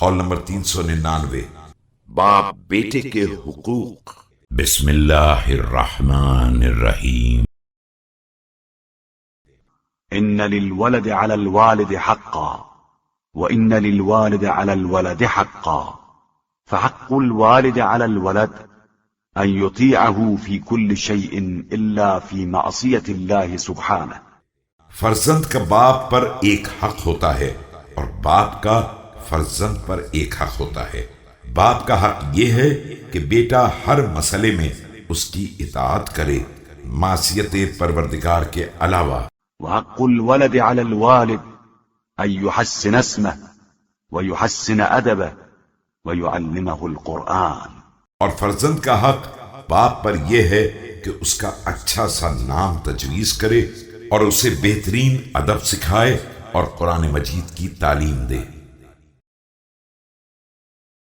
Hall number 399۔ باپ بیٹے کے حقوق۔ بسم اللہ الرحمن الرحیم۔ إن للولد على الوالد حقا وإن للوالد على الولد حقا فحق الوالد على الولد أن يطيعه في كل شيء إلا في معصية الله سبحانه۔ فرزند کا باپ پر ایک حق ہوتا ہے اور باپ کا فرزند پر ایک حق ہوتا ہے۔ باپ کا حق یہ ہے کہ بیٹا ہر مسئلے میں اس کی اطاعت کرے معصیت پروردگار کے علاوہ۔ وحق الولد على الوالد أن يحسن اسمه ويحسن أدبه ويعلمه القرآن۔ اور فرزند کا حق باپ پر یہ ہے کہ اس کا اچھا سا نام تجویز کرے اور اسے بہترین ادب سکھائے اور قرآن مجید کی تعلیم دے۔